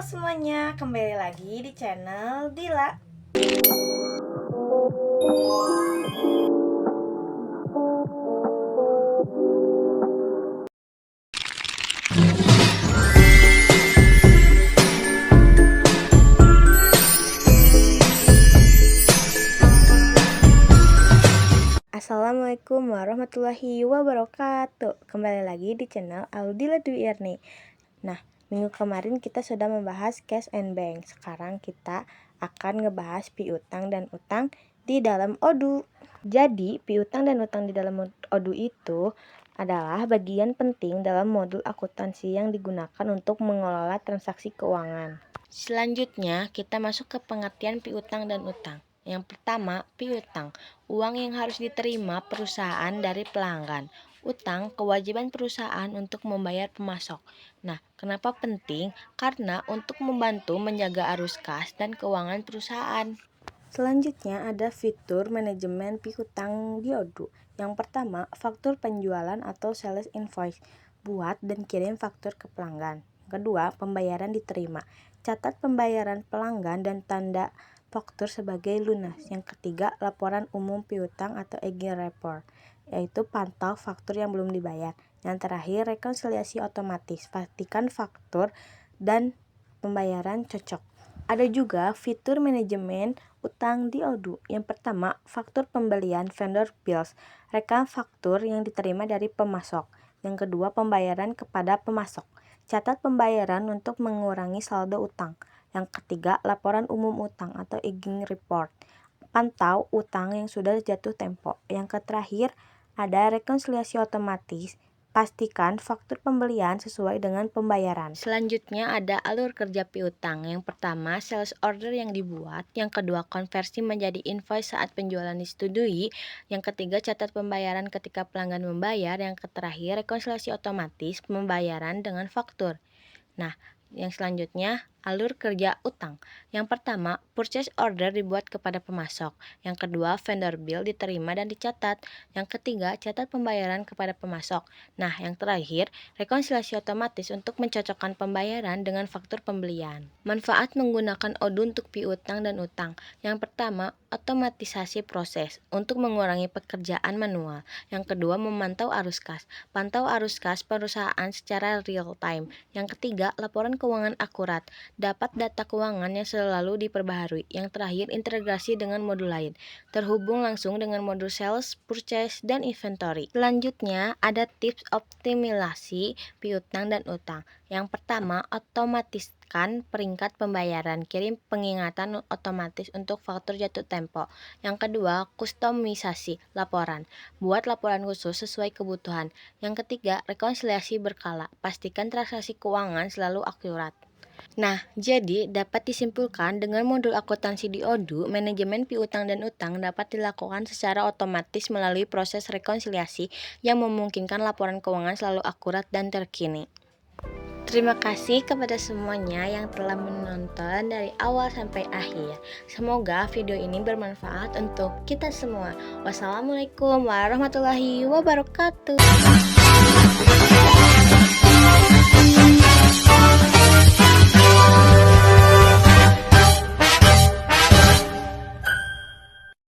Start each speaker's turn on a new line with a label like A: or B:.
A: semuanya, kembali lagi di channel Dila. Assalamualaikum warahmatullahi wabarakatuh. Kembali lagi di channel Audila Dwi Irni. Nah, minggu kemarin kita sudah membahas cash and bank. Sekarang kita akan ngebahas piutang dan utang di dalam ODU. Jadi, piutang dan utang di dalam ODU itu adalah bagian penting dalam modul akuntansi yang digunakan untuk mengelola transaksi keuangan. Selanjutnya, kita masuk ke pengertian piutang dan utang. Yang pertama, piutang, uang yang harus diterima perusahaan dari pelanggan. Utang, kewajiban perusahaan untuk membayar pemasok. Nah, kenapa penting? Karena untuk membantu menjaga arus kas dan keuangan perusahaan. Selanjutnya ada fitur manajemen piutang di ODU. Yang pertama, faktur penjualan atau sales invoice. Buat dan kirim faktur ke pelanggan. Kedua, pembayaran diterima. Catat pembayaran pelanggan dan tanda faktur sebagai lunas. Yang ketiga, laporan umum piutang atau aging report, yaitu pantau faktur yang belum dibayar. Yang terakhir, rekonsiliasi otomatis. Pastikan faktur dan pembayaran cocok. Ada juga fitur manajemen utang di ODU. Yang pertama, faktur pembelian vendor bills. Rekam faktur yang diterima dari pemasok. Yang kedua, pembayaran kepada pemasok. Catat pembayaran untuk mengurangi saldo utang. Yang ketiga, laporan umum utang atau aging report. Pantau utang yang sudah jatuh tempo. Yang terakhir, ada rekonsiliasi otomatis. Pastikan faktur pembelian sesuai dengan pembayaran. Selanjutnya ada alur kerja piutang. Yang pertama, sales order yang dibuat. Yang kedua, konversi menjadi invoice saat penjualan disetujui. Yang ketiga, catat pembayaran ketika pelanggan membayar. Yang terakhir, rekonsiliasi otomatis pembayaran dengan faktur. Nah, yang selanjutnya, alur kerja utang. Yang pertama, purchase order dibuat kepada pemasok. Yang kedua, vendor bill diterima dan dicatat. Yang ketiga, catat pembayaran kepada pemasok. Nah, yang terakhir, rekonsiliasi otomatis untuk mencocokkan pembayaran dengan faktur pembelian. Manfaat menggunakan ODU untuk piutang dan utang. Yang pertama, otomatisasi proses untuk mengurangi pekerjaan manual. Yang kedua, memantau arus kas. Pantau arus kas perusahaan secara real time. Yang ketiga, laporan keuangan akurat. Dapat data keuangan yang selalu diperbaharui. Yang terakhir, integrasi dengan modul lain. Terhubung langsung dengan modul sales, purchase, dan inventory. Selanjutnya, ada tips optimalisasi piutang dan utang. Yang pertama, otomatiskan peringkat pembayaran. Kirim pengingatan otomatis untuk faktur jatuh tempo. Yang kedua, kustomisasi laporan. Buat laporan khusus sesuai kebutuhan. Yang ketiga, rekonsiliasi berkala. Pastikan transaksi keuangan selalu akurat. Nah, jadi dapat disimpulkan dengan modul akuntansi di ODU, manajemen piutang dan utang dapat dilakukan secara otomatis melalui proses rekonsiliasi yang memungkinkan laporan keuangan selalu akurat dan terkini. Terima kasih kepada semuanya yang telah menonton dari awal sampai akhir. Semoga video ini bermanfaat untuk kita semua. Wassalamualaikum warahmatullahi wabarakatuh.